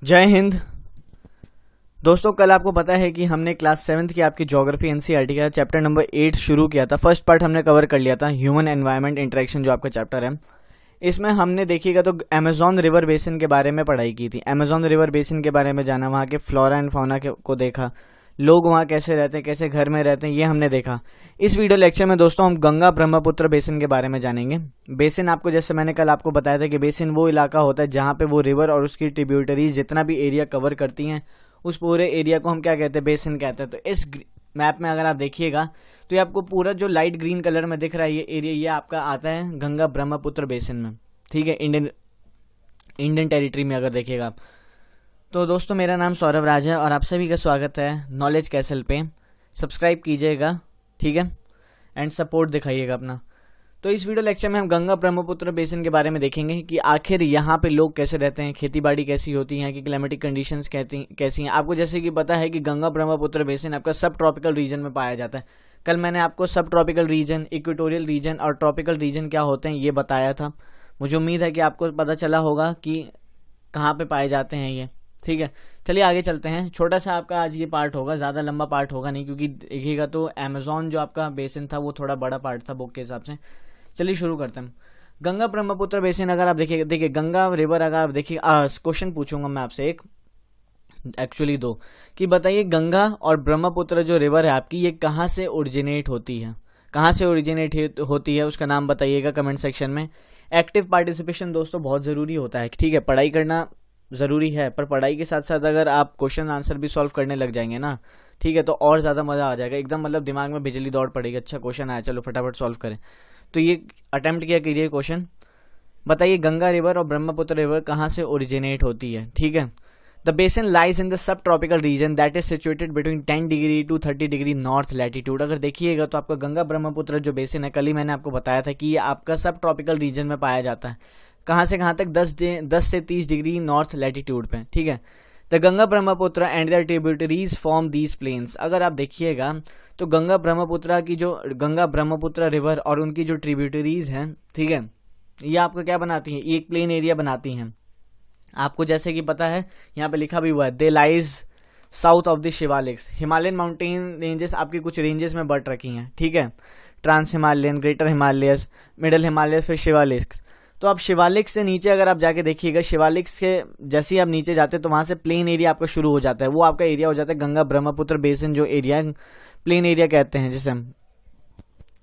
जय हिंद। दोस्तों, कल आपको पता है कि हमने क्लास 7th की आपकी ज्योग्राफी एनसीईआरटी का चैप्टर नंबर 8 शुरू किया था। फर्स्ट पार्ट हमने कवर कर लिया था, ह्यूमन एनवायरनमेंट इंटरेक्शन जो आपका चैप्टर है। इसमें हमने देखिएगा तो अमेजॉन रिवर बेसिन के बारे में पढ़ाई की थी। अमेजॉन रिवर बेसिन के बारे में जाना, वहाँ के फ्लोरा एंड फौना को देखा, लोग वहाँ कैसे रहते हैं, कैसे घर में रहते हैं, ये हमने देखा। इस वीडियो लेक्चर में दोस्तों हम गंगा ब्रह्मपुत्र बेसिन के बारे में जानेंगे। बेसिन आपको, जैसे मैंने कल आपको बताया था कि बेसिन वो इलाका होता है जहाँ पे वो रिवर और उसकी ट्रिब्यूटरीज जितना भी एरिया कवर करती हैं, उस पूरे एरिया को हम क्या कहते हैं, बेसिन कहते हैं। तो इस मैप में अगर आप देखिएगा तो ये आपको पूरा जो लाइट ग्रीन कलर में दिख रहा है ये एरिया, ये आपका आता है गंगा ब्रह्मपुत्र बेसिन में। ठीक है, इंडियन टेरिटरी में अगर देखिएगा आप। तो दोस्तों, मेरा नाम सौरभ राज है और आप सभी का स्वागत है नॉलेज कैसल पे। सब्सक्राइब कीजिएगा, ठीक है, एंड सपोर्ट दिखाइएगा अपना। तो इस वीडियो लेक्चर में हम गंगा ब्रह्मपुत्र बेसिन के बारे में देखेंगे कि आखिर यहाँ पे लोग कैसे रहते हैं, खेती बाड़ी कैसी होती है, यहाँ की क्लाइमेटिक कंडीशंस कैसी हैं। आपको जैसे कि पता है कि गंगा ब्रह्मपुत्र बेसिन आपका सब ट्रॉपिकल रीजन में पाया जाता है। कल मैंने आपको सब ट्रॉपिकल रीजन, इक्वेटोरियल रीजन और ट्रॉपिकल रीजन क्या होते हैं ये बताया था। मुझे उम्मीद है कि आपको पता चला होगा कि कहाँ पे पाए जाते हैं ये। ठीक है, चलिए आगे चलते हैं। छोटा सा आपका आज ये पार्ट होगा, ज़्यादा लंबा पार्ट होगा नहीं, क्योंकि देखिएगा तो अमेजॉन जो आपका बेसिन था वो थोड़ा बड़ा पार्ट था बुक के हिसाब से। चलिए शुरू करते हैं। गंगा ब्रह्मपुत्र बेसिन अगर आप देखिए गंगा रिवर अगर आप देखिए, क्वेश्चन पूछूंगा मैं आपसे एक, एक्चुअली दो, कि बताइए गंगा और ब्रह्मपुत्र जो रिवर है आपकी, ये कहाँ से ओरिजिनेट होती है, कहाँ से ओरिजिनेट होती है, उसका नाम बताइएगा कमेंट सेक्शन में। एक्टिव पार्टिसिपेशन दोस्तों बहुत ज़रूरी होता है। ठीक है, पढ़ाई करना ज़रूरी है, पर पढ़ाई के साथ साथ अगर आप क्वेश्चन आंसर भी सॉल्व करने लग जाएंगे ना, ठीक है, तो और ज़्यादा मज़ा आ जाएगा। एकदम मतलब दिमाग में बिजली दौड़ पड़ेगी। अच्छा क्वेश्चन आया, चलो फटाफट सॉल्व करें। तो ये अटेम्प्ट किया कीजिए क्वेश्चन। बताइए गंगा रिवर और ब्रह्मपुत्र रिवर कहाँ से ओरिजिनेट होती है। ठीक है, the basin lies in the subtropical region that is situated between 10 degree to 30 degree north latitude. अगर देखिएगा तो आपका गंगा ब्रह्मपुत्र जो बेसिन है, कल ही मैंने आपको बताया था कि ये आपका सब ट्रॉपिकल रीजन में पाया जाता है। कहाँ से कहाँ तक, 10 से 30 डिग्री नॉर्थ लैटिट्यूड पे। ठीक है, the Ganga Brahmaputra and the tributaries form these plains. अगर आप देखिएगा तो गंगा ब्रह्मपुत्र की जो गंगा ब्रह्मपुत्र रिवर और उनकी जो ट्रिब्यूटरीज हैं, ठीक है, ये आपको क्या बनाती हैं, एक प्लेन एरिया बनाती हैं। आपको जैसे कि पता है यहाँ पे लिखा भी हुआ है, they lies south of the Shivaliks. Himalayan mountain ranges आपकी कुछ रेंजेस में बट रखी हैं। ठीक है, trans Himalayan, greater Himalayas, middle Himalayas, फिर शिवालिक्स। तो आप शिवालिक्स से नीचे अगर आप जाके देखिएगा, शिवालिक्स के जैसे ही आप नीचे जाते हैं तो वहां से प्लेन एरिया आपका शुरू हो जाता है। वो आपका एरिया हो जाता है गंगा ब्रह्मपुत्र बेसिन जो एरिया, प्लेन एरिया कहते हैं जिसे हम,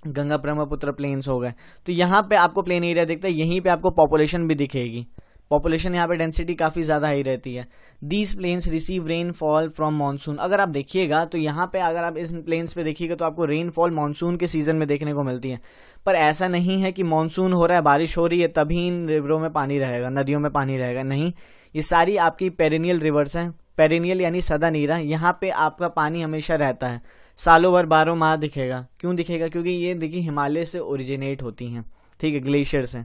गंगा ब्रह्मपुत्र प्लेन्स हो गए। तो यहाँ पे आपको प्लेन एरिया दिखता है, यहीं पे आपको पॉपुलेशन भी दिखेगी। पॉपुलेशन यहाँ पे डेंसिटी काफ़ी ज़्यादा हाई रहती है। These plains receive rainfall from monsoon. अगर आप देखिएगा तो यहाँ पे अगर आप इस प्लेन्स पे देखिएगा तो आपको रेनफॉल मानसून के सीजन में देखने को मिलती है। पर ऐसा नहीं है कि मानसून हो रहा है, बारिश हो रही है, तभी इन रिवरों में पानी रहेगा, नदियों में पानी रहेगा। नहीं, ये सारी आपकी पेरिनियल रिवर्स हैं। पेरिनियल यानी सदा नीरा। यहाँ पे आपका पानी हमेशा रहता है, सालों भर 12 माह दिखेगा। क्यों दिखेगा? क्योंकि ये देखिए हिमालय से ओरिजिनेट होती हैं। ठीक है, ग्लेशियर से,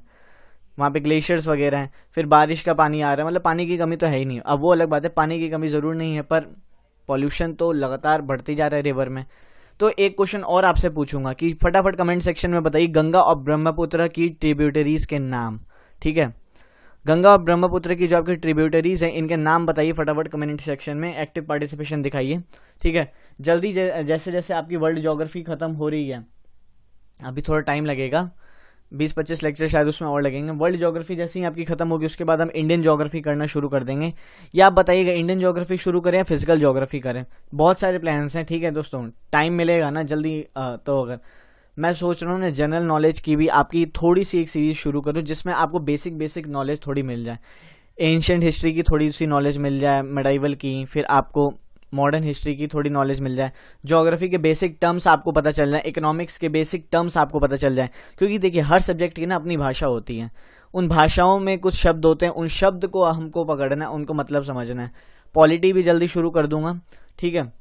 वहाँ पे ग्लेशियर्स वगैरह हैं, फिर बारिश का पानी आ रहा है, मतलब पानी की कमी तो है ही नहीं। अब वो अलग बात है, पानी की कमी ज़रूर नहीं है, पर पॉल्यूशन तो लगातार बढ़ती जा रहा है रिवर में। तो एक क्वेश्चन और आपसे पूछूंगा कि फटाफट कमेंट सेक्शन में बताइए गंगा और ब्रह्मपुत्र की ट्रिब्यूटरीज के नाम। ठीक है, गंगा और ब्रह्मपुत्र की जो आपकी ट्रिब्यूटरीज हैं, इनके नाम बताइए फटाफट कमेंट सेक्शन में। एक्टिव पार्टिसिपेशन दिखाइए। ठीक है, जल्दी जैसे जैसे आपकी वर्ल्ड ज्योग्राफी खत्म हो रही है, अभी थोड़ा टाइम लगेगा, 20-25 लेक्चर शायद उसमें और लगेंगे। वर्ल्ड ज्योग्राफी जैसे ही आपकी खत्म होगी उसके बाद हम इंडियन ज्योग्राफी करना शुरू कर देंगे। या आप बताइएगा इंडियन ज्योग्राफी शुरू करें या फिजिकल ज्योग्राफी करें। बहुत सारे प्लान्स हैं। ठीक है दोस्तों, टाइम मिलेगा ना जल्दी, तो अगर मैं सोच रहा हूँ ना जनरल नॉलेज की भी आपकी थोड़ी सी एक सीरीज शुरू करूँ जिसमें आपको बेसिक नॉलेज थोड़ी मिल जाए। एंशिएंट हिस्ट्री की थोड़ी सी नॉलेज मिल जाए, मेडाइवल की, फिर आपको मॉडर्न हिस्ट्री की थोड़ी नॉलेज मिल जाए, ज्योग्राफी के बेसिक टर्म्स आपको पता चल जाए, इकोनॉमिक्स के बेसिक टर्म्स आपको पता चल जाए। क्योंकि देखिए हर सब्जेक्ट की ना अपनी भाषा होती है, उन भाषाओं में कुछ शब्द होते हैं, उन शब्द को हमको पकड़ना है, उनको मतलब समझना है। पॉलिटी भी जल्दी शुरू कर दूंगा। ठीक है,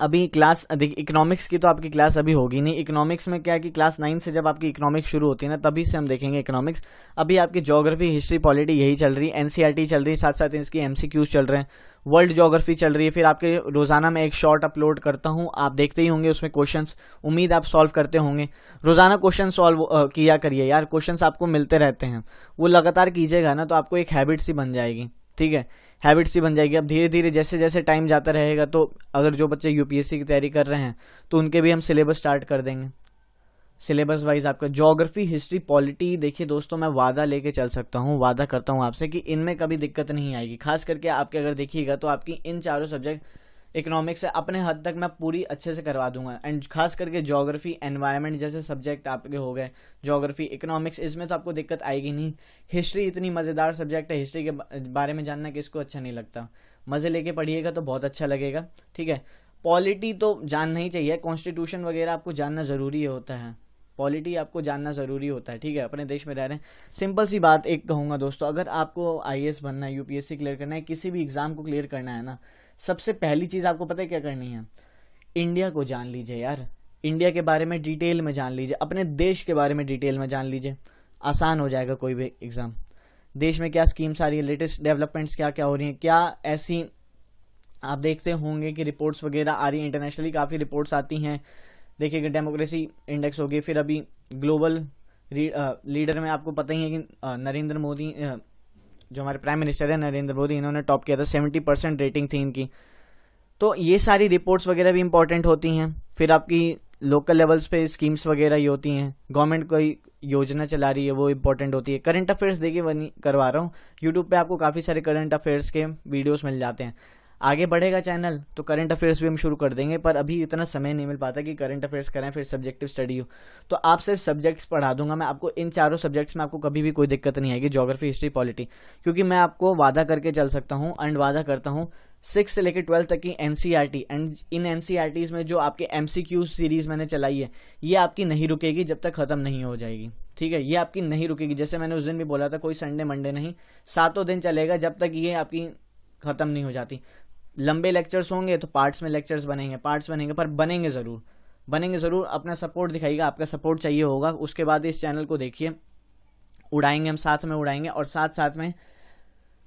अभी क्लास इकोनॉमिक्स की तो आपकी क्लास अभी होगी नहीं। इकोनॉमिक्स में क्या है कि क्लास 9 से जब आपकी इकोनॉमिक्स शुरू होती है ना, तभी से हम देखेंगे इकोनॉमिक्स। अभी आपकी ज्योग्राफी, हिस्ट्री, पॉलिटी यही चल रही है, एनसीईआरटी चल रही है, साथ साथ इसकी एमसीक्यूज चल रहे हैं, वर्ल्ड ज्योग्राफी चल रही है। फिर आपके रोजाना मैं एक शॉर्ट अपलोड करता हूं, आप देखते ही होंगे, उसमें क्वेश्चंस उम्मीद आप सॉल्व करते होंगे। रोजाना क्वेश्चन सॉल्व किया करिए यार, क्वेश्चंस आपको मिलते रहते हैं, वो लगातार कीजिएगा ना तो आपको एक हैबिट सी बन जाएगी। ठीक है, हैबिट्स ही बन जाएगी। अब धीरे धीरे जैसे जैसे टाइम जाता रहेगा, तो अगर जो बच्चे यूपीएससी की तैयारी कर रहे हैं तो उनके भी हम सिलेबस स्टार्ट कर देंगे। सिलेबस वाइज आपका ज्योग्राफी, हिस्ट्री, पॉलिटी, देखिए दोस्तों मैं वादा लेके चल सकता हूँ, वादा करता हूँ आपसे कि इनमें कभी दिक्कत नहीं आएगी। खास करके आपके अगर देखिएगा तो आपकी इन चारों सब्जेक्ट, इकोनॉमिक्स से अपने हद तक मैं पूरी अच्छे से करवा दूंगा। एंड खास करके ज्योग्राफी, एनवायरनमेंट जैसे सब्जेक्ट आपके हो गए, ज्योग्राफी, इकोनॉमिक्स, इसमें तो आपको दिक्कत आएगी नहीं। हिस्ट्री इतनी मज़ेदार सब्जेक्ट है, हिस्ट्री के बारे में जानना किसको अच्छा नहीं लगता। मज़े लेके पढ़िएगा तो बहुत अच्छा लगेगा, ठीक है। पॉलिटी तो जानना ही चाहिए, कॉन्स्टिट्यूशन वगैरह आपको जानना ज़रूरी होता है, पॉलिटी आपको जानना ज़रूरी होता है, ठीक है। अपने देश में रह रहे हैं। सिंपल सी बात एक कहूँगा दोस्तों, अगर आपको आईएएस बनना है, यूपीएससी क्लियर करना है, किसी भी एग्ज़ाम को क्लियर करना है ना, सबसे पहली चीज़ आपको पता है क्या करनी है? इंडिया को जान लीजिए यार, इंडिया के बारे में डिटेल में जान लीजिए, अपने देश के बारे में डिटेल में जान लीजिए। आसान हो जाएगा कोई भी एग्ज़ाम। देश में क्या स्कीम्स आ रही है, लेटेस्ट डेवलपमेंट्स क्या क्या हो रही हैं, क्या ऐसी आप देखते होंगे कि रिपोर्ट्स वगैरह आ रही हैं, इंटरनेशनली काफ़ी रिपोर्ट्स आती हैं। देखिएगा डेमोक्रेसी इंडेक्स हो गई, फिर अभी ग्लोबल लीडर में आपको पता ही है कि नरेंद्र मोदी, जो हमारे प्राइम मिनिस्टर है नरेंद्र मोदी, इन्होंने टॉप किया था, 70% रेटिंग थी इनकी। तो ये सारी रिपोर्ट्स वगैरह भी इंपॉर्टेंट होती हैं। फिर आपकी लोकल लेवल्स पे स्कीम्स वगैरह ही होती हैं, गवर्नमेंट कोई योजना चला रही है वो इंपॉर्टेंट होती है। करंट अफेयर्स देखिए वही करवा रहा हूँ, यूट्यूब पे आपको काफ़ी सारे करंट अफेयर्स के वीडियोस मिल जाते हैं। आगे बढ़ेगा चैनल तो करंट अफेयर्स भी हम शुरू कर देंगे, पर अभी इतना समय नहीं मिल पाता कि करंट अफेयर्स करें फिर सब्जेक्टिव स्टडी हो। तो आप सिर्फ सब्जेक्ट्स पढ़ा दूंगा मैं आपको, इन चारों सब्जेक्ट्स में आपको कभी भी कोई दिक्कत नहीं आएगी, ज्योग्राफी, हिस्ट्री, पॉलिटी, क्योंकि मैं आपको वादा करके चल सकता हूँ एंड वादा करता हूँ 6 से लेकर 12 तक की एनसीईआरटी, एंड इन एनसीईआरटीज में जो आपके एमसीक्यू सीरीज मैंने चलाई है, ये आपकी नहीं रुकेगी जब तक खत्म नहीं हो जाएगी, ठीक है। ये आपकी नहीं रुकेगी, जैसे मैंने उस दिन भी बोला था, कोई संडे मंडे नहीं, 7 दिन चलेगा जब तक ये आपकी खत्म नहीं हो जाती। लंबे लेक्चर्स होंगे तो पार्ट्स में लेक्चर्स बनेंगे, पार्ट्स बनेंगे, पर बनेंगे ज़रूर, बनेंगे ज़रूर। अपना सपोर्ट दिखाइएगा, आपका सपोर्ट चाहिए होगा। उसके बाद इस चैनल को देखिए, उड़ाएंगे हम, साथ में उड़ाएंगे और साथ साथ में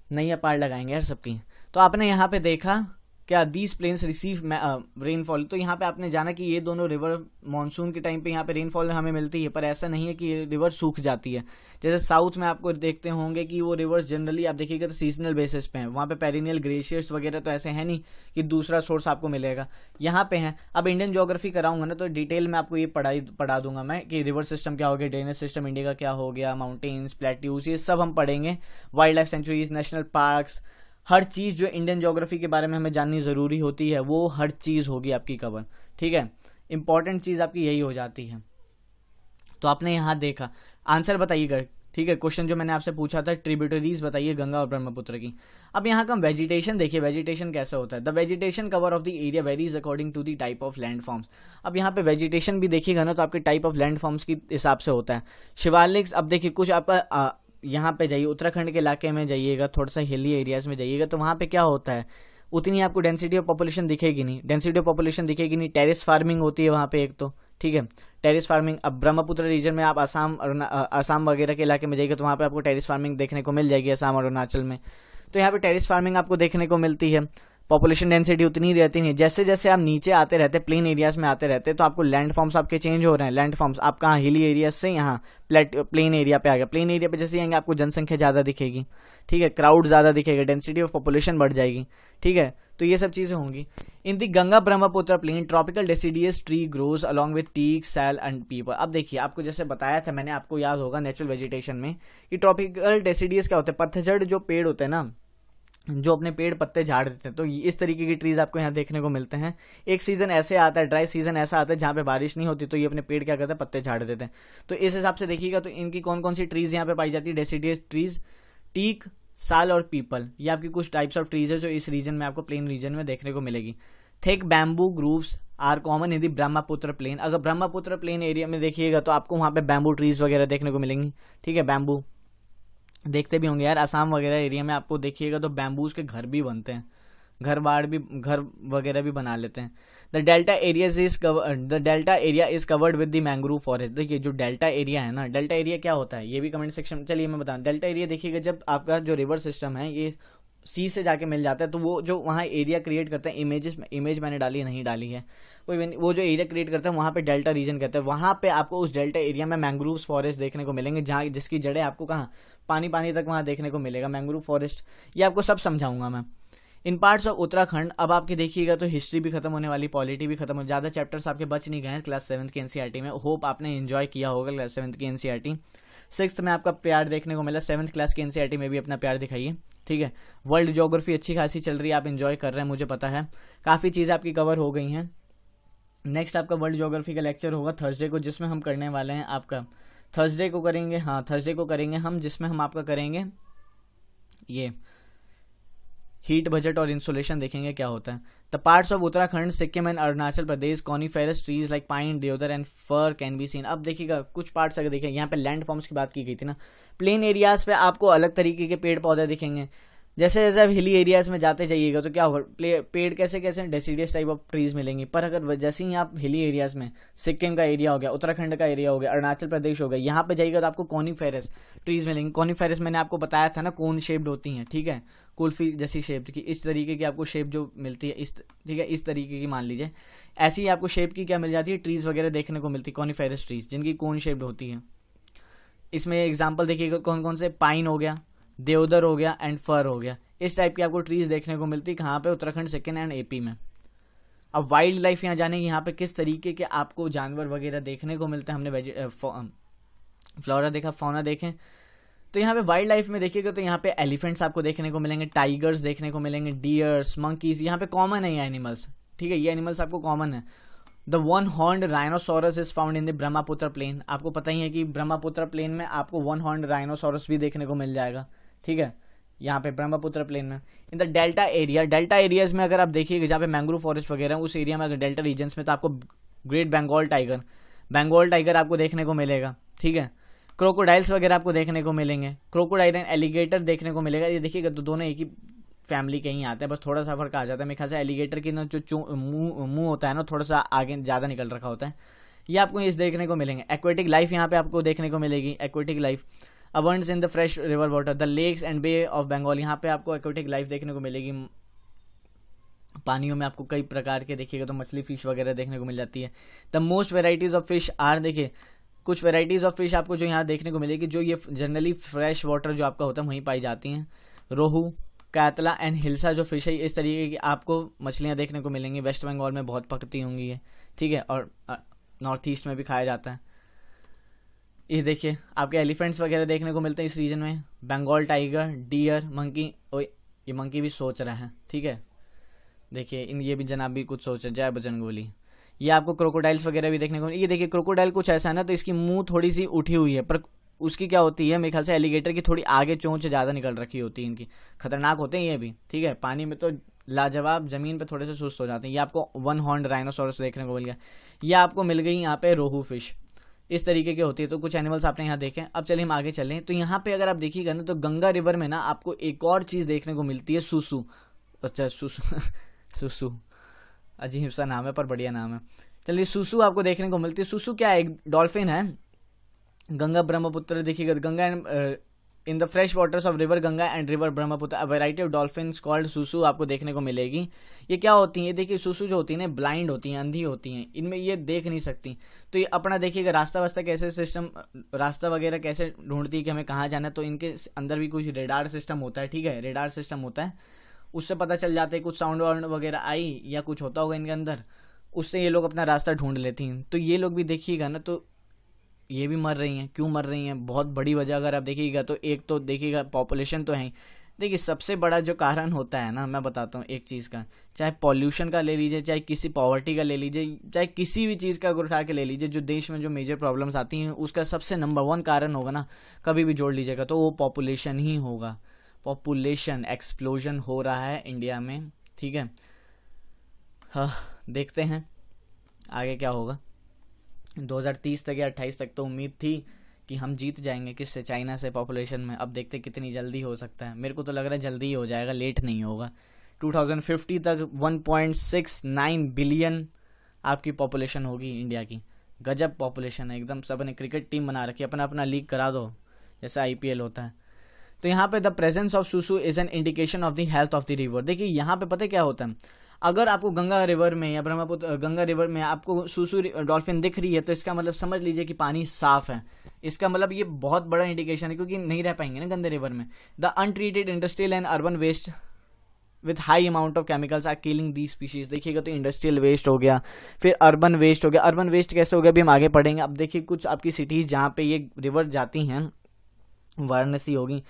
नैया पार लगाएंगे यार सबकी। तो आपने यहाँ पे देखा क्या, दीज प्लेन्स रिसीव रेनफॉल, तो यहाँ पे आपने जाना कि ये दोनों रिवर मानसून के टाइम पे यहाँ पे रेनफॉल हमें मिलती है, पर ऐसा नहीं है कि ये रिवर सूख जाती है। जैसे साउथ में आपको देखते होंगे कि वो रिवर्स जनरली आप देखिएगा तो सीजनल बेसिस पे हैं, वहाँ पे पेरिनियल ग्लेशियर्स वगैरह तो ऐसे हैं नहीं कि दूसरा सोर्स आपको मिलेगा, यहाँ पे हैं। अब इंडियन ज्योग्राफी कराऊंगा ना तो डिटेल में आपको ये पढ़ा दूंगा मैं कि रिवर सिस्टम क्या हो गया, ड्रेनेज सिस्टम इंडिया का क्या हो गया, माउंटेन्स, प्लेट्यूज, ये सब हम पढ़ेंगे। Wildlife sanctuaries, national parks, हर चीज़ जो इंडियन ज्योग्राफी के बारे में हमें जाननी ज़रूरी होती है वो हर चीज़ होगी आपकी कवर, ठीक है। इंपॉर्टेंट चीज़ आपकी यही हो जाती है। तो आपने यहाँ देखा, आंसर बताइएगा, ठीक है। क्वेश्चन जो मैंने आपसे पूछा था, ट्रिब्यूटरीज बताइए गंगा और ब्रह्मपुत्र की। अब यहाँ का वेजिटेशन देखिए, वेजिटेशन कैसा होता है। The vegetation cover of the area varies according to the type of land forms. अब यहाँ पे वेजिटेशन भी देखिएगा ना तो आपके टाइप ऑफ लैंड फॉर्म्स के हिसाब से होता है। शिवालिक, अब देखिए कुछ आपका यहाँ पे जाइए, उत्तराखंड के इलाके में जाइएगा, थोड़ा सा हिली एरियाज में जाइएगा, तो वहाँ पे क्या होता है, उतनी आपको डेंसिटी ऑफ पॉपुलेशन दिखेगी नहीं, डेंसिटी ऑफ पॉपुलेशन दिखेगी नहीं। टेरेस फार्मिंग होती है वहाँ पे एक तो, ठीक है, टेरेस फार्मिंग। अब ब्रह्मपुत्र रीजन में आप असम वगैरह के इलाके में जाइएगा तो वहाँ पे आपको टेरेस फार्मिंग देखने को मिल जाएगी, असम और अरुणाचल में। तो यहाँ पे टेरेस फार्मिंग आपको देखने को मिलती है। पॉपुलेशन डेंसिटी उतनी रहती नहीं है। जैसे जैसे आप नीचे आते रहते, प्लेन एरियाज में आते रहते, तो आपको लैंड फॉर्म्स आपके चेंज हो रहे हैं। लैंड फॉर्म्स आप कहाँ, हिली एरियाज से यहाँ प्लेन एरिया पे आ गया। प्लेन एरिया पे जैसे आएंगे आपको जनसंख्या ज़्यादा दिखेगी, ठीक है, क्राउड ज़्यादा दिखेगा, डेंसिटी ऑफ पॉपुलेशन बढ़ जाएगी, ठीक है। तो ये सब चीज़ें होंगी। In the Ganga Brahmaputra plain tropical deciduous tree grows along with teak, sal and peepal. अब देखिए, आपको जैसे बताया था मैंने, आपको याद होगा नेचुरल वेजिटेशन में कि ट्रॉपिकल डेसिडियस क्या होते हैं, पतझड़ जो पेड़ होते हैं ना, जो अपने पेड़ पत्ते झाड़ देते हैं, तो इस तरीके की ट्रीज आपको यहाँ देखने को मिलते हैं। एक सीजन ऐसे आता है, ड्राई सीजन ऐसा आता है जहाँ पे बारिश नहीं होती, तो ये अपने पेड़ क्या करते हैं, पत्ते झाड़ देते हैं। तो इस हिसाब से देखिएगा तो इनकी कौन कौन सी ट्रीज यहाँ पे पाई जाती है, डेसिडियस ट्रीज, टीक, साल और पीपल, ये आपकी कुछ टाइप्स ऑफ ट्रीज है जो इस रीजन में आपको प्लेन रीजन में देखने को मिलेगी। Thick bamboo groves are common in the Brahmaputra plain. अगर ब्रह्मपुत्र प्लेन एरिया में देखिएगा तो आपको वहाँ पे बैम्बू ट्रीज वगैरह देखने को मिलेंगी, ठीक है। बैम्बू देखते भी होंगे यार, असम वगैरह एरिया में आपको देखिएगा तो बैम्बूज के घर भी बनते हैं, घर वगैरह भी बना लेते हैं। The delta area is covered with the mangrove forest. देखिए जो डेल्टा एरिया है ना, डेल्टा एरिया क्या होता है ये भी कमेंट सेक्शन में, चलिए मैं बताऊँ। डेल्टा एरिया देखिएगा, जब आपका जो रिवर सिस्टम है ये सी से जाके मिल जाता है, तो वो जो वहाँ एरिया क्रिएट करते हैं, इमेज मैंने डाली नहीं डाली है, वो जो एरिया क्रिएट करता है वहाँ पे डेल्टा रीजन कहते हैं। वहाँ पे आपको उस डेल्टा एरिया में मैंग्रोव्स फॉरेस्ट देखने को मिलेंगे, जहाँ जिसकी जड़ें आपको कहाँ पानी पानी तक वहाँ देखने को मिलेगा, मैंग्रोव फॉरेस्ट, ये आपको सब समझाऊंगा मैं। इन पार्ट्स ऑफ उत्तराखंड। अब आपके देखिएगा तो हिस्ट्री भी खत्म होने वाली, पॉलिटी भी खत्म हो, ज़्यादा चैप्टर्स आपके बच नहीं गए हैं क्लास 7 की एनसीईआरटी में। होप आपने एंजॉय किया होगा क्लास 7 की एनसीईआरटी। 6th में आपका प्यार देखने को मिला, 7th क्लास की एनसीईआरटी में भी अपना प्यार दिखाइए, ठीक है। वर्ल्ड ज्योग्राफी अच्छी खासी चल रही है, आप एंजॉय कर रहे हैं, मुझे पता है, काफ़ी चीज़ें आपकी कवर हो गई हैं। नेक्स्ट आपका वर्ल्ड ज्योग्राफी का लेक्चर होगा थर्सडे को, जिसमें हम करने वाले हैं आपका, थर्सडे को करेंगे, हाँ थर्सडे को करेंगे हम, जिसमें हम आपका करेंगे ये हीट बजट और इंसुलेशन, देखेंगे क्या होता है। The parts of Uttarakhand, Sikkim and Arunachal Pradesh, coniferous trees like pine, deodar and fir can be seen. अब देखिएगा कुछ पार्ट्स अगर देखें, यहाँ पे लैंड फॉर्म्स की बात की गई थी ना, प्लेन एरियाज पे आपको अलग तरीके के पेड़ पौधे दिखेंगे। जैसे जैसे आप हिली एरियाज में जाते जाइएगा तो क्या होगा, पेड़ कैसे कैसे डेसिडियस टाइप ऑफ ट्रीज मिलेंगी। पर अगर जैसे ही आप हिली एरियाज में, सिक्किम का एरिया हो गया, उत्तराखंड का एरिया हो गया, अरुणाचल प्रदेश हो गया, यहाँ पे जाइएगा तो आपको कॉनिफेरस ट्रीज मिलेंगी। कॉनिफेरस मैंने आपको बताया था ना, कोन शेप्ड होती हैं, ठीक है, कुल्फी जैसी शेप की, इस तरीके की आपको शेप जो मिलती है, इस, ठीक है, इस तरीके की मान लीजिए, ऐसी ही आपको शेप की क्या मिल जाती है, ट्रीज वगैरह देखने को मिलती है, कॉनिफेरस ट्रीज जिनकी कोन शेप्ड होती है। इसमें एग्जाम्पल देखिएगा कौन कौन से, पाइन हो गया, देवदार हो गया एंड फर हो गया, इस टाइप की आपको ट्रीज देखने को मिलती है कहाँ पे, उत्तराखंड, सिक्किम एंड एपी में। अब वाइल्ड लाइफ यहाँ जाने की, यहाँ पे किस तरीके के आपको जानवर वगैरह देखने को मिलते हैं, हमने फ्लोरा देखा, फौना देखें, तो यहाँ पे वाइल्ड लाइफ में देखिएगा तो यहाँ पे एलिफेंट्स आपको देखने को मिलेंगे, टाइगर्स देखने को मिलेंगे, डियर्स, मंकीज, यहाँ पे कॉमन है ये एनिमल्स, ठीक है, ये एनिमल्स आपको कॉमन है। The one horned rhinoceros is found in the Brahmaputra plain. आपको पता ही है कि ब्रह्मपुत्र प्लेन में आपको वन हॉर्न्ड राइनोसोरस भी देखने को मिल जाएगा, ठीक है, यहाँ पे ब्रह्मपुत्र प्लेन में। In the delta area, delta areas में अगर आप देखिएगा जहाँ पे मैंग्रोव फॉरेस्ट वगैरह, उस एरिया में अगर डेल्टा रीजन्स में, तो आपको ग्रेट बंगाल टाइगर आपको देखने को मिलेगा, ठीक है। क्रोकोडाइल्स वगैरह आपको देखने को मिलेंगे, क्रोकोडाइल एंड एलिगेटर देखने को मिलेगा। ये देखिएगा तो दोनों एक ही फैमिली के ही आते हैं, बस थोड़ा सा फर्क आ जाता है। मेरे ख्याल से एलिगेटर की ना जो मुंह होता है ना, थोड़ा सा आगे ज़्यादा निकल रखा होता है, ये आपको इस देखने को मिलेंगे। एक्वेटिक लाइफ यहाँ पे आपको देखने को मिलेगी, aquatic life abounds in the fresh river water, the lakes and Bay of Bengal, यहाँ पे आपको एक्वेटिक लाइफ देखने को मिलेगी। पानियों में आपको कई प्रकार के देखिएगा तो मछली, फिश वगैरह देखने को मिल जाती है। The most varieties of fish are, देखिए कुछ वेराइटीज ऑफ फिश आपको जो यहाँ देखने को मिलेगी, जो ये जनरली फ्रेश वाटर जो आपका होता है वहीं पाई जाती हैं। रोहू, कैतला एंड हिल्सा जो फिश है, इस तरीके की आपको मछलियाँ देखने को मिलेंगी। वेस्ट बंगाल में बहुत पकती होंगी ये, ठीक है, और नॉर्थ ईस्ट में भी खाया जाता है। ये देखिए आपके एलिफेंट्स वगैरह देखने को मिलते हैं इस रीजन में, बंगाल टाइगर, डियर, मंकी, ये मंकी भी सोच रहा है, ठीक है, देखिए ये भी जनाब भी कुछ सोच रहे, जय बजरंगबली। ये आपको क्रोकोडाइल्स वगैरह भी देखने को, ये देखिए क्रोकोडाइल कुछ ऐसा है ना, तो इसकी मुंह थोड़ी सी उठी हुई है, पर उसकी क्या होती है, मेरे ख्याल से एलिगेटर की थोड़ी आगे चोंच ज़्यादा निकल रखी होती है इनकी। खतरनाक होते हैं ये भी, ठीक है, पानी में तो लाजवाब, जमीन पे थोड़े से सुस्त हो जाते हैं। ये आपको वन हॉर्न राइनोसोरस देखने को मिल गया। ये आपको मिल गई यहाँ पे रोहू फिश, इस तरीके की होती है। तो कुछ एनिमल्स आपने यहाँ देखे। अब चलिए हम आगे चलें, तो यहाँ पे अगर आप देखिएगा ना, तो गंगा रिवर में ना आपको एक और चीज़ देखने को मिलती है, सुसु। अच्छा सुसु सुसु अजीब सा नाम है पर बढ़िया नाम है। चलिए सुसु आपको देखने को मिलती है। सुसु क्या है, एक डॉल्फिन है। गंगा ब्रह्मपुत्र देखिएगा, गंगा इन the fresh waters of river Ganga and river Brahmaputra, a variety of dolphins called सुसु आपको देखने को मिलेगी। ये क्या होती हैं, देखिए सुसु जो होती है ना, ब्लाइंड होती हैं, अंधी होती हैं, इनमें ये देख नहीं सकती। तो ये अपना देखिएगा रास्ता वास्ता कैसे सिस्टम, रास्ता वगैरह कैसे ढूंढती है कि हमें कहाँ जाना है, तो इनके अंदर भी कुछ रेडार सिस्टम होता है, ठीक है, रेडार सिस्टम होता है, उससे पता चल जाता है कुछ साउंड वाउंड वगैरह आई या कुछ होता होगा इनके अंदर, उससे ये लोग अपना रास्ता ढूंढ लेती हैं। तो ये लोग भी देखिएगा ना, तो ये भी मर रही हैं। क्यों मर रही हैं, बहुत बड़ी वजह अगर आप देखिएगा तो एक तो देखिएगा पॉपुलेशन तो है। देखिए सबसे बड़ा जो कारण होता है ना, मैं बताता हूँ एक चीज़ का, चाहे पॉल्यूशन का ले लीजिए, चाहे किसी पॉवर्टी का ले लीजिए, चाहे किसी भी चीज़ का अगर उठा के ले लीजिए, जो देश में जो मेजर प्रॉब्लम्स आती हैं उसका सबसे नंबर 1 कारण होगा ना, कभी भी जोड़ लीजिएगा तो वो पॉपुलेशन ही होगा। पॉपुलेशन एक्सप्लोजन हो रहा है इंडिया में, ठीक है। हाँ देखते हैं आगे क्या होगा। 2030 तक या 28 तक तो उम्मीद थी कि हम जीत जाएंगे, किससे, चाइना से, पॉपुलेशन में। अब देखते कितनी जल्दी हो सकता है, मेरे को तो लग रहा है जल्दी ही हो जाएगा, लेट नहीं होगा। 2050 तक 1.69 बिलियन आपकी पॉपुलेशन होगी इंडिया की। गजब पॉपुलेशन है एकदम। सब ने क्रिकेट टीम बना रखी है, अपना अपना लीग करा दो जैसा IPL होता है। तो यहाँ पे द प्रेजेंस ऑफ सुसु is an indication of the health of the river. देखिए यहाँ पे पता क्या होता है, अगर आपको गंगा रिवर में या ब्रह्मपुत्र गंगा रिवर में आपको सुसु डॉल्फिन दिख रही है, तो इसका मतलब समझ लीजिए कि पानी साफ है। इसका मतलब ये बहुत बड़ा इंडिकेशन है, क्योंकि नहीं रह पाएंगे ना गंदे रिवर में। The untreated industrial and urban waste with high amount of chemicals are killing the species. देखिएगा तो इंडस्ट्रियल वेस्ट हो गया, फिर अर्बन वेस्ट हो गया। अर्बन वेस्ट कैसे हो गया अभी हम आगे पढ़ेंगे। अब देखिए कुछ आपकी सिटीज जहाँ पे ये रिवर जाती हैं, वाराणसी होगी,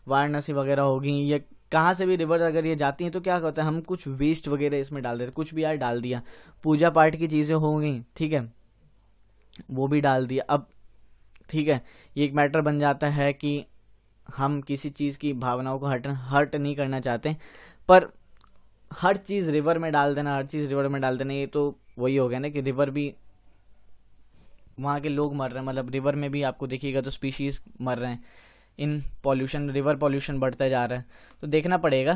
वाराणसी वगैरह होगी, ये कहाँ से भी रिवर अगर ये जाती हैं तो क्या होता है, हम कुछ वेस्ट वगैरह इसमें डाल देते, कुछ भी यार डाल दिया, पूजा पाठ की चीज़ें हो गई, ठीक है, वो भी डाल दिया। अब ठीक है, ये एक मैटर बन जाता है कि हम किसी चीज़ की भावनाओं को हर्ट नहीं करना चाहते, पर हर चीज़ रिवर में डाल देना, हर चीज़ रिवर में डाल देना, ये तो वही हो गया ना कि रिवर भी, वहाँ के लोग मर रहे हैं, मतलब रिवर में भी आपको देखिएगा तो स्पीशीज मर रहे हैं इन पॉल्यूशन, रिवर पॉल्यूशन बढ़ता जा रहा है, तो देखना पड़ेगा।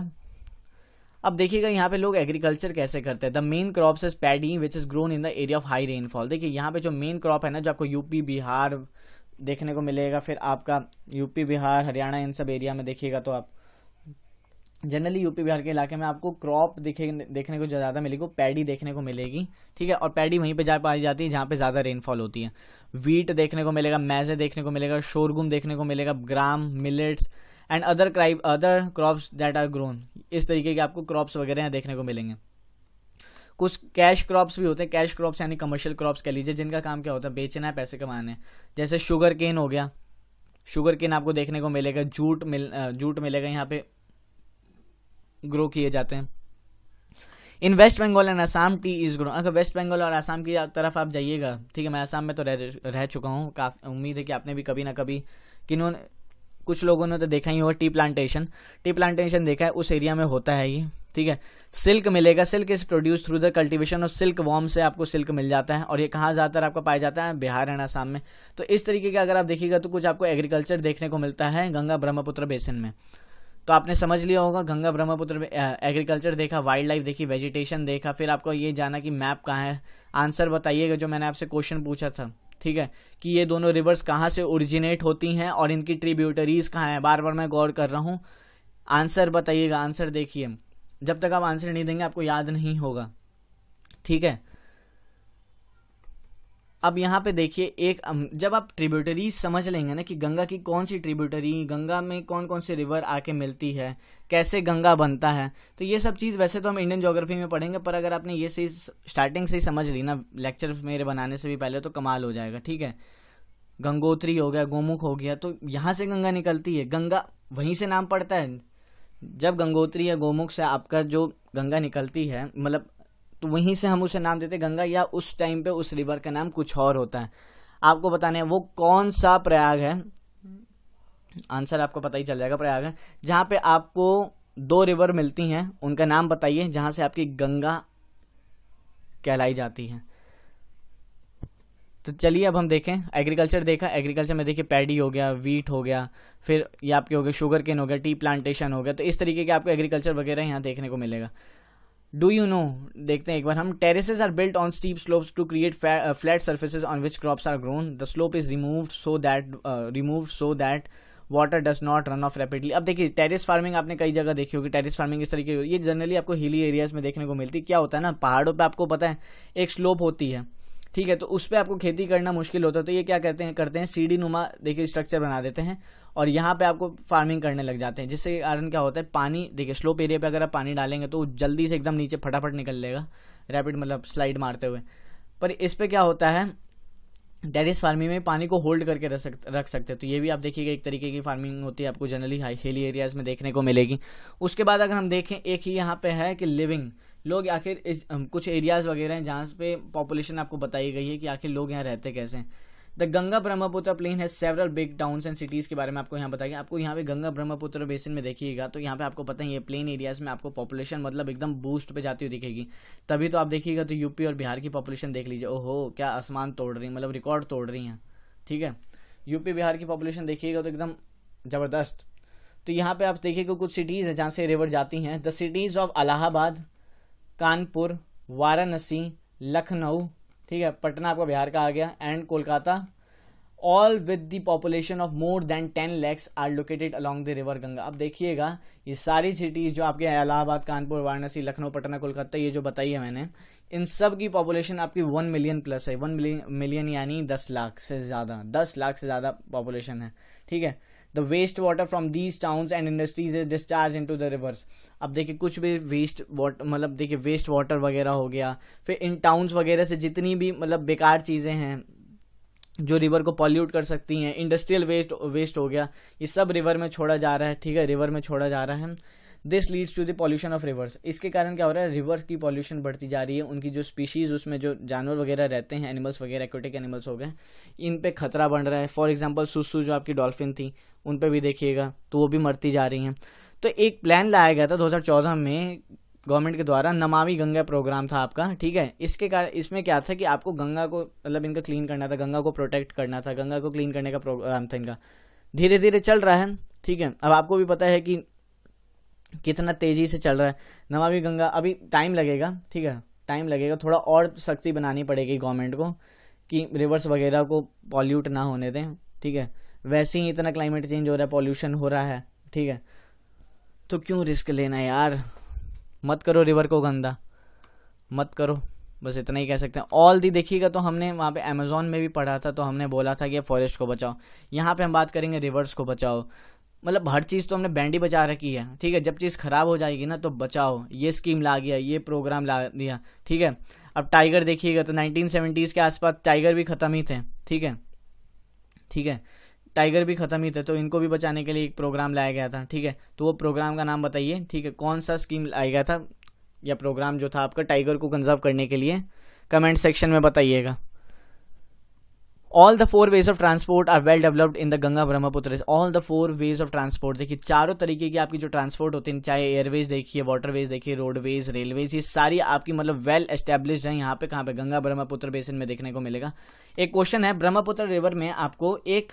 अब देखिएगा यहाँ पे लोग एग्रीकल्चर कैसे करते हैं। The main crops is paddy which is grown in the area of high rainfall. देखिए यहाँ पे जो मेन क्रॉप है ना, जो आपको यूपी बिहार देखने को मिलेगा, फिर आपका यूपी बिहार हरियाणा इन सब एरिया में देखिएगा तो आप जनरली यूपी बिहार के इलाके में आपको क्रॉप देखने को ज़्यादा मिलेगी, पैडी देखने को मिलेगी, ठीक है, और पैडी वहीं पे जा पाई जाती है जहाँ पे ज़्यादा रेनफॉल होती है। वीट देखने को मिलेगा, मैजे देखने को मिलेगा, शोरगुम देखने को मिलेगा, gram, millets and other crops that are grown. इस तरीके के आपको क्रॉप्स वगैरह यहाँ देखने को मिलेंगे। कुछ कैश क्रॉप्स भी होते हैं, कैश क्रॉप्स यानी कमर्शियल क्रॉप्स कह लीजिए, जिनका काम क्या होता है, बेचना है, पैसे कमाने, जैसे शुगर केन हो गया, शुगर केन आपको देखने को मिलेगा, जूट मिलेगा, यहाँ पे ग्रो किए जाते हैं। In West Bengal and Assam tea is grow. अगर वेस्ट बंगाल और असम की तरफ आप जाइएगा, ठीक है, मैं असम में तो रह चुका हूँ, काफी उम्मीद है कि आपने भी कभी ना कभी कुछ लोगों ने तो देखा ही होगा, टी प्लांटेशन देखा है, उस एरिया में होता है ये, ठीक है। सिल्क मिलेगा, silk is produce through the cultivation, और सिल्क वॉर्म से आपको सिल्क मिल जाता है, और ये कहाँ ज़्यादातर आपको पाया जाता है, बिहार एंड असम में। तो इस तरीके का अगर आप देखिएगा तो कुछ आपको एग्रीकल्चर देखने को मिलता है गंगा ब्रह्मपुत्र बेसिन में। तो आपने समझ लिया होगा, गंगा ब्रह्मपुत्र में एग्रीकल्चर देखा, वाइल्ड लाइफ देखी, वेजिटेशन देखा, फिर आपको ये जाना कि मैप कहाँ है। आंसर बताइएगा जो मैंने आपसे क्वेश्चन पूछा था, ठीक है, कि ये दोनों रिवर्स कहाँ से ओरिजिनेट होती हैं और इनकी ट्रिब्यूटरीज कहाँ हैं। बार बार मैं गौर कर रहा हूँ, आंसर बताइएगा, आंसर देखिए, जब तक आप आंसर नहीं देंगे आपको याद नहीं होगा, ठीक है। अब यहाँ पे देखिए, एक जब आप ट्रिब्यूटरीज समझ लेंगे ना कि गंगा की कौन सी ट्रिब्यूटरी, गंगा में कौन कौन सी रिवर आके मिलती है, कैसे गंगा बनता है, तो ये सब चीज़ वैसे तो हम इंडियन ज्योग्राफी में पढ़ेंगे, पर अगर आपने ये चीज़ स्टार्टिंग से ही समझ ली ना, लेक्चर मेरे बनाने से भी पहले, तो कमाल हो जाएगा, ठीक है। गंगोत्री हो गया, गोमुख हो गया, तो यहाँ से गंगा निकलती है, गंगा वहीं से नाम पड़ता है। जब गंगोत्री या गोमुख से आपका जो गंगा निकलती है, मतलब तो वहीं से हम उसे नाम देते गंगा, या उस टाइम पे उस रिवर का नाम कुछ और होता है। आपको बताने है वो कौन सा प्रयाग है, आंसर आपको पता ही चल जाएगा, प्रयाग है। जहां पे आपको दो रिवर मिलती हैं, उनका नाम बताइए जहां से आपकी गंगा कहलाई जाती है। तो चलिए अब हम देखें, एग्रीकल्चर देखा, एग्रीकल्चर में देखिए पैडी हो गया, वीट हो गया, फिर ये आपके हो गए शुगर केन हो गया, टी प्लांटेशन हो गया, तो इस तरीके के आपको एग्रीकल्चर वगैरह यहाँ देखने को मिलेगा। डू यू नो, देखते हैं एक बार हम, terraces are built on steep slopes to create flat surfaces on which crops are grown. The slope is removed so that water does not run off rapidly. अब देखिए टेरेस फार्मिंग आपने कई जगह देखी होगी, टेरेस फार्मिंग इस तरीके की, ये जनरली आपको हिली एरियाज में देखने को मिलती है। क्या होता है ना, पहाड़ों पे आपको पता है एक स्लोप होती है, ठीक है, तो उस पर आपको खेती करना मुश्किल होता है, तो ये क्या करते हैं सीढ़ी नुमा देखिए स्ट्रक्चर बना देते हैं, और यहाँ पे आपको फार्मिंग करने लग जाते हैं, जिससे कारण क्या होता है, पानी देखिए स्लोप एरिया पे अगर आप पानी डालेंगे तो जल्दी से एकदम नीचे फटाफट निकल लेगा, रैपिड मतलब स्लाइड मारते हुए। पर इस पे क्या होता है, टेरेस फार्मिंग में पानी को होल्ड करके रख सकते हैं, तो ये भी आप देखिएगा एक तरीके की फार्मिंग होती है, आपको जनरली हिली एरियाज में देखने को मिलेगी। उसके बाद अगर हम देखें, एक ही यहाँ पे है कि लिविंग लोग, आखिर कुछ एरियाज वगैरह हैं जहाँ पे पॉपुलेशन आपको बताई गई है कि आखिर लोग यहाँ रहते कैसे हैं। द गंगा ब्रह्मपुत्र प्लेन है several big towns and cities के बारे में आपको यहाँ बताइए। आपको यहाँ पे गंगा ब्रह्मपुत्र बेसिन में देखिएगा तो यहाँ पे आपको पता है ये प्लेन एरियाज में आपको पॉपुलेशन मतलब एकदम बूस्ट पे जाती हुई दिखेगी। तभी तो आप देखिएगा तो यूपी और बिहार की पॉपुलेशन देख लीजिए, ओहो क्या आसमान तोड़ रही, मतलब रिकॉर्ड तोड़ रही हैं, ठीक है। यूपी बिहार की पॉपुलेशन देखिएगा तो एकदम ज़बरदस्त। तो यहाँ पे आप देखिएगा कुछ सिटीज़ हैं जहाँ से रिवर जाती हैं। The cities of Allahabad, Kanpur, Varanasi, Lucknow, ठीक है, पटना आपका बिहार का आ गया, and Kolkata all with the population of more than 10 lakhs are located along the river Ganga. अब देखिएगा ये सारी सिटीज जो आपके इलाहाबाद, कानपुर, वाराणसी, लखनऊ, पटना, कोलकाता, ये जो बताई है मैंने, इन सब की पॉपुलेशन आपकी 1 मिलियन प्लस है। 1 मिलियन यानी 10 लाख से ज़्यादा, 10 लाख से ज़्यादा पॉपुलेशन है, ठीक है। The waste water from these towns and industries is discharge into the rivers. अब देखिए कुछ भी वेस्ट वाटर, मतलब देखिए वेस्ट वाटर वगैरह हो गया, फिर इन टाउन्स वगैरह से जितनी भी मतलब बेकार चीज़ें हैं जो रिवर को पॉल्यूट कर सकती हैं, इंडस्ट्रियल वेस्ट हो गया, ये सब रिवर में छोड़ा जा रहा है, ठीक है, रिवर में छोड़ा जा रहा है। This leads to the pollution of rivers. इसके कारण क्या हो रहा है, रिवर की पॉल्यूशन बढ़ती जा रही है, उनकी जो स्पीशीज, उसमें जो जानवर वगैरह रहते हैं, एनिमल्स वगैरह, एक्वेटिक एनिमल्स हो गए, इन पे खतरा बढ़ रहा है। फॉर एग्जांपल सुसु जो आपकी डॉल्फिन थी, उन पे भी देखिएगा तो वो भी मरती जा रही हैं। तो एक प्लान लाया गया था 2014 में गवर्नमेंट के द्वारा, नमामि गंगा प्रोग्राम था आपका, ठीक है। इसके कारण इसमें क्या था कि आपको गंगा को मतलब इनका क्लीन करना था, गंगा को प्रोटेक्ट करना था, गंगा को क्लीन करने का प्रोग्राम था इनका। धीरे धीरे चल रहा है, ठीक है। अब आपको भी पता है कि कितना तेजी से चल रहा है नमामि गंगा। अभी टाइम लगेगा, ठीक है, टाइम लगेगा, थोड़ा और सख्ती बनानी पड़ेगी गवर्नमेंट को कि रिवर्स वगैरह को पॉल्यूट ना होने दें, ठीक है। वैसे ही इतना क्लाइमेट चेंज हो रहा है, पॉल्यूशन हो रहा है, ठीक है, तो क्यों रिस्क लेना यार, मत करो रिवर को गंदा, मत करो, बस इतना ही कह सकते हैं। ऑल दी देखिएगा तो हमने वहाँ पे अमेजोन में भी पढ़ा था, तो हमने बोला था कि फॉरेस्ट को बचाओ। यहाँ पे हम बात करेंगे रिवर्स को बचाओ, मतलब हर चीज़ तो हमने बैंड ही बचा रखी है, ठीक है। जब चीज़ खराब हो जाएगी ना तो बचाओ, ये स्कीम ला गया, ये प्रोग्राम ला दिया, ठीक है। अब टाइगर देखिएगा तो 1970s के आसपास टाइगर भी ख़त्म ही थे, ठीक है, ठीक है, टाइगर भी ख़त्म ही थे, तो इनको भी बचाने के लिए एक प्रोग्राम लाया गया था, ठीक है। तो वो प्रोग्राम का नाम बताइए, ठीक है, कौन सा स्कीम लाया गया था या प्रोग्राम जो था आपका टाइगर को कंजर्व करने के लिए, कमेंट सेक्शन में बताइएगा। All the 4 ways of transport are well developed in the Ganga Brahmaputra. All the 4 ways of transport, देखिए चारों तरीके की आपकी जो ट्रांसपोर्ट होती है, चाहे एयरवेज देखिए, वाटरवेज देखिए, रोडवेज, रेलवेज, ये सारी आपकी मतलब वेल एस्टेब्लिश्ड है। यहाँ पे कहाँ पे, गंगा ब्रह्मपुत्र बेसिन में देखने को मिलेगा। एक क्वेश्चन है, ब्रह्मपुत्र रिवर में आपको एक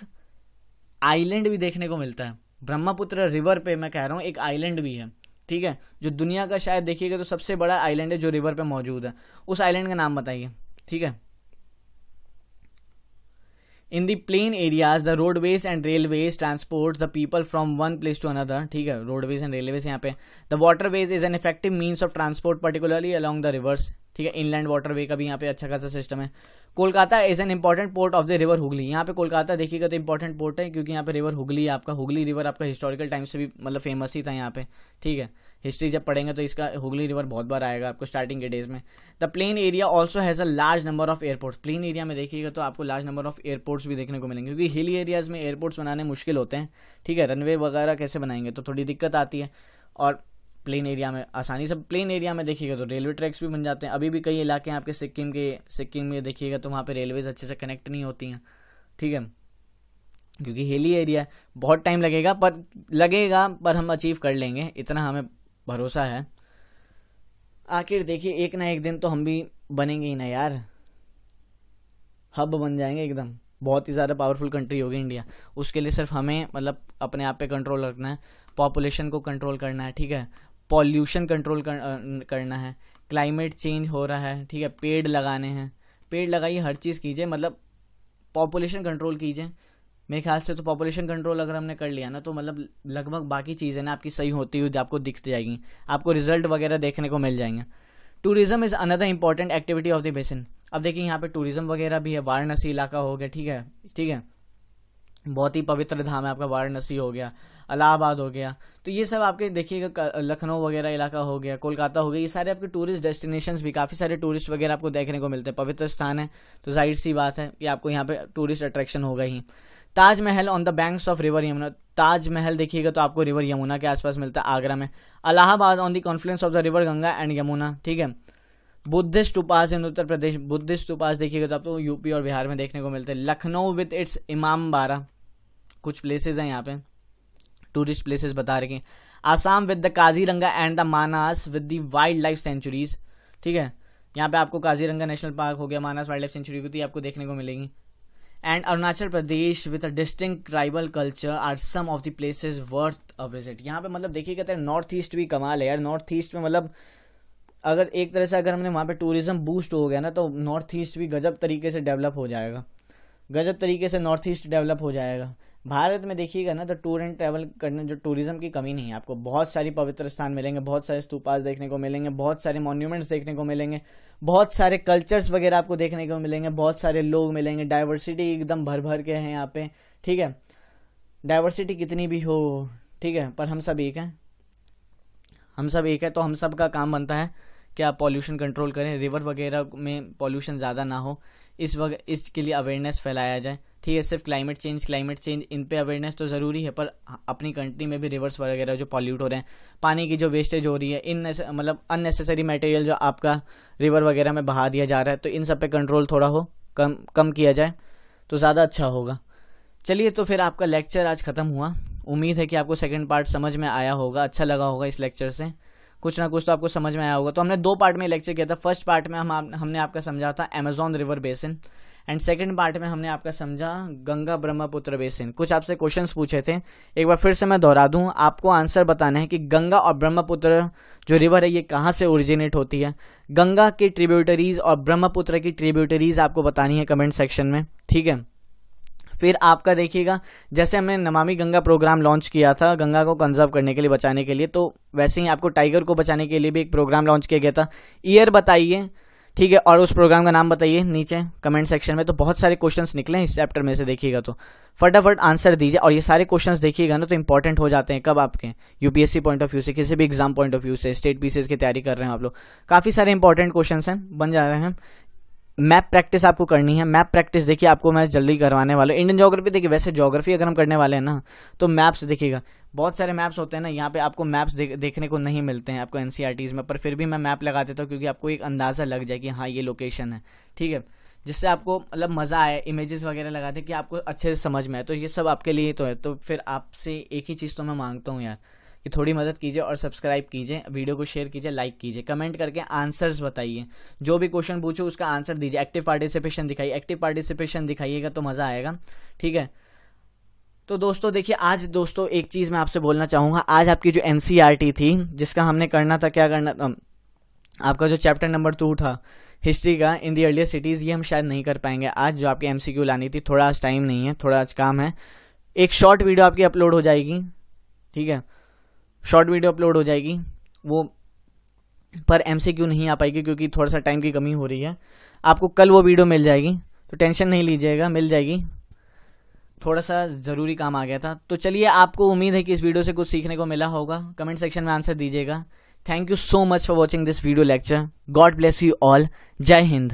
आइलैंड भी देखने को मिलता है। ब्रह्मपुत्र रिवर पे मैं कह रहा हूँ एक आइलैंड भी है, ठीक है, जो दुनिया का शायद देखिएगा तो सबसे बड़ा आइलैंड है जो रिवर पे मौजूद है। उस आइलैंड का नाम बताइए, ठीक है। In the plain areas the roadways and railways transport the people from one place to another, ठीक है, रोडवेज एंड रेलवेज यहाँ पे। The waterways is an effective means of transport particularly along the rivers, ठीक है। Inland waterway का भी यहाँ पे अच्छा खासा सिस्टम है। Kolkata is an important port of the river Hooghly. यहाँ पे कोलकाता देखिएगा तो इंपॉर्टेंट पोर्ट है, क्योंकि यहाँ पे रिवर हुगली है आपका। हुगली रिवर आपका हिस्टोरिकल टाइम से भी मतलब फेमस ही था यहाँ पे, ठीक है। हिस्ट्री जब पढ़ेंगे तो इसका हुगली रिवर बहुत बार आएगा आपको स्टार्टिंग के डेज में। The plain area also has a large number of airports. Plain area में देखिएगा तो आपको लार्ज नंबर ऑफ एयरपोर्ट्स भी देखने को मिलेंगे, क्योंकि हिली एरियाज में एयरपोर्ट्स बनाने मुश्किल होते हैं, ठीक है। रनवे वगैरह कैसे बनाएंगे तो थोड़ी दिक्कत आती है, और प्लेन एरिया में आसानी से, प्लेन एरिया में देखिएगा तो रेलवे ट्रैक्स भी बन जाते हैं। अभी भी कई इलाके हैं आपके सिक्किम में देखिएगा तो वहाँ पे रेलवेज अच्छे से कनेक्ट नहीं होती हैं, ठीक है, क्योंकि हिली एरिया। बहुत टाइम लगेगा पर हम अचीव कर लेंगे, इतना हमें भरोसा है। आखिर देखिए एक ना एक दिन तो हम भी बनेंगे ही ना यार, हब बन जाएंगे एकदम, बहुत ही ज़्यादा पावरफुल कंट्री होगी इंडिया। उसके लिए सिर्फ हमें मतलब अपने आप पे कंट्रोल रखना है, पॉपुलेशन को कंट्रोल करना है, ठीक है, पॉल्यूशन कंट्रोल करना है, क्लाइमेट चेंज हो रहा है, ठीक है, पेड़ लगाने हैं, पेड़ लगाइए, हर चीज़ कीजिए, मतलब पॉपुलेशन कंट्रोल कीजिए। मेरे ख्याल से तो पॉपुलेशन कंट्रोल अगर हमने कर लिया ना तो मतलब लगभग बाकी चीज़ें ना आपकी सही होती हुई आपको दिख जाएगी, आपको रिजल्ट वगैरह देखने को मिल जाएंगे। Tourism is another important activity of the basin. अब देखिए यहाँ पे टूरिज्म वगैरह भी है, वाराणसी इलाका हो गया, ठीक है, ठीक है, बहुत ही पवित्र धाम है आपका, वाराणसी हो गया, इलाहाबाद हो गया, तो ये सब आपके देखिएगा, लखनऊ वगैरह इलाका हो गया, कोलकाता हो गया, ये सारे आपके टूरिस्ट डेस्टिनेशंस भी, काफ़ी सारे टूरिस्ट वगैरह आपको देखने को मिलते हैं। पवित्र स्थान है तो जाहिर सी बात है कि आपको यहाँ पे टूरिस्ट अट्रैक्शन होगा ही। Taj Mahal on the banks of river Yamuna. Taj Mahal देखिएगा तो आपको रिवर यमुना के आसपास मिलता है, आगरा में। Allahabad on the Confluence of the river Ganga and Yamuna, ठीक है। बुद्धिस्ट उपास इन उत्तर प्रदेश, बुद्धिस्ट उपास देखिएगा तो आपको यूपी और बिहार में देखने को मिलते हैं। लखनऊ विद इट्स इमाम बाड़ा, कुछ प्लेसेस हैं यहाँ पे, टूरिस्ट प्लेसेस बता रखे हैं। Assam with the Kaziranga and the Manas with the wild life sanctuaries, ठीक है, यहाँ पे आपको काजीरंगा नेशनल पार्क हो गया, मानस वाइल्ड लाइफ सेंचुरी भी आपको देखने को मिलेगी। And Arunachal Pradesh with a distinct tribal culture are some of the places worth a visit. यहाँ पे मतलब देखिएगा तो नॉर्थ ईस्ट भी कमाल है यार, नॉर्थ ईस्ट में मतलब अगर एक तरह से अगर हमने वहाँ पे टूरिज्म बूस्ट हो गया ना तो नॉर्थ ईस्ट भी गजब तरीके से डेवलप हो जाएगा। गजब तरीके से नॉर्थ ईस्ट डेवलप हो जाएगा। भारत में देखिएगा ना तो टूर एंड ट्रैवल करने जो टूरिज्म की कमी नहीं है आपको, बहुत सारी पवित्र स्थान मिलेंगे, बहुत सारे स्तूपास देखने को मिलेंगे, बहुत सारे मॉन्यूमेंट्स देखने को मिलेंगे, बहुत सारे कल्चर्स वगैरह आपको देखने को मिलेंगे, बहुत सारे लोग मिलेंगे, डाइवर्सिटी एकदम भर भर के हैं यहाँ पे, ठीक है। डाइवर्सिटी कितनी भी हो, ठीक है, पर हम सब एक हैं, हम सब एक है। तो हम सब का काम बनता है कि आप पॉल्यूशन कंट्रोल करें, रिवर वगैरह में पॉल्यूशन ज़्यादा ना हो, इसके लिए अवेयरनेस फैलाया जाए, ठीक है। सिर्फ क्लाइमेट चेंज इन पे अवेयरनेस तो ज़रूरी है, पर अपनी कंट्री में भी रिवर्स वगैरह जो पॉल्यूट हो रहे हैं, पानी की जो वेस्टेज हो रही है, मतलब अननेसेसरी मटेरियल जो आपका रिवर वगैरह में बहा दिया जा रहा है, तो इन सब पे कंट्रोल थोड़ा कम किया जाए तो ज़्यादा अच्छा होगा। चलिए, तो फिर आपका लेक्चर आज ख़त्म हुआ। उम्मीद है कि आपको सेकंड पार्ट समझ में आया होगा, अच्छा लगा होगा। इस लेक्चर से कुछ ना कुछ तो आपको समझ में आया होगा। तो हमने 2 पार्ट में लेक्चर किया था। फर्स्ट पार्ट में हमने आपका समझा था Amazon river basin, and second part में हमने आपका समझा गंगा ब्रह्मपुत्र बेसिन। कुछ आपसे क्वेश्चंस पूछे थे, एक बार फिर से मैं दोहरा दूं, आपको आंसर बताना है कि गंगा और ब्रह्मपुत्र जो रिवर है ये कहाँ से ओरिजिनेट होती है। गंगा की ट्रिब्यूटरीज और ब्रह्मपुत्र की ट्रिब्यूटरीज आपको बतानी है कमेंट सेक्शन में, ठीक है। फिर आपका देखिएगा, जैसे हमने नमामि गंगा प्रोग्राम लॉन्च किया था गंगा को कंजर्व करने के लिए, बचाने के लिए, तो वैसे ही आपको टाइगर को बचाने के लिए भी एक प्रोग्राम लॉन्च किया गया था। ईयर बताइए, ठीक है, और उस प्रोग्राम का नाम बताइए नीचे कमेंट सेक्शन में। तो बहुत सारे क्वेश्चंस निकले हैं इस चैप्टर में से, देखिएगा तो फटाफट आंसर दीजिए। और ये सारे क्वेश्चंस देखिएगा ना तो इंपॉर्टेंट हो जाते हैं कब आपके यूपीएससी पॉइंट ऑफ व्यू से, किसी भी एग्जाम पॉइंट ऑफ व्यू से, स्टेट पीसीएस की तैयारी कर रहे हैं आप लोग, काफी सारे इंपॉर्टेंट क्वेश्चंस हैं, बन जा रहे हैं। मैप प्रैक्टिस आपको करनी है। मैप प्रैक्टिस देखिए आपको मैं जल्दी करवाने वाला हूँ। इंडियन ज्योग्राफी देखिए, वैसे ज्योग्राफी अगर हम करने वाले हैं ना तो मैप्स देखिएगा, बहुत सारे मैप्स होते हैं ना, यहाँ पे आपको मैप्स देखने को नहीं मिलते हैं आपको एनसीईआरटीज में, पर फिर भी मैं मैप लगा देता हूँ क्योंकि आपको एक अंदाजा लग जाए कि हाँ ये लोकेशन है, ठीक है, जिससे आपको मतलब मजा आए, इमेजेस वगैरह लगाते कि आपको अच्छे से समझ में आए। तो ये सब आपके लिए तो है। तो फिर आपसे एक ही चीज़ तो मैं मांगता हूँ यार कि थोड़ी मदद कीजिए और सब्सक्राइब कीजिए, वीडियो को शेयर कीजिए, लाइक कीजिए, कमेंट करके आंसर्स बताइए, जो भी क्वेश्चन पूछो उसका आंसर दीजिए, एक्टिव पार्टिसिपेशन दिखाइए, एक्टिव पार्टिसिपेशन दिखाइएगा तो मज़ा आएगा, ठीक है। तो दोस्तों देखिए, आज दोस्तों एक चीज़ मैं आपसे बोलना चाहूँगा, आज आपकी जो एनसीईआरटी थी जिसका हमने करना था, क्या करना था, आपका जो चैप्टर नंबर 2 था हिस्ट्री का इन दी अर्लियर सिटीज़, ये हम शायद नहीं कर पाएंगे आज। जो आपकी एमसीक्यू लानी थी, थोड़ा आज टाइम नहीं है, थोड़ा आज काम है। एक शॉर्ट वीडियो आपकी अपलोड हो जाएगी, ठीक है, शॉर्ट वीडियो अपलोड हो जाएगी वो, पर एमसीक्यू नहीं आ पाएगी क्योंकि थोड़ा सा टाइम की कमी हो रही है। आपको कल वो वीडियो मिल जाएगी, तो टेंशन नहीं लीजिएगा, मिल जाएगी, थोड़ा सा ज़रूरी काम आ गया था। तो चलिए, आपको उम्मीद है कि इस वीडियो से कुछ सीखने को मिला होगा, कमेंट सेक्शन में आंसर दीजिएगा। Thank you so much for watching this video lecture. God bless you all. जय हिंद।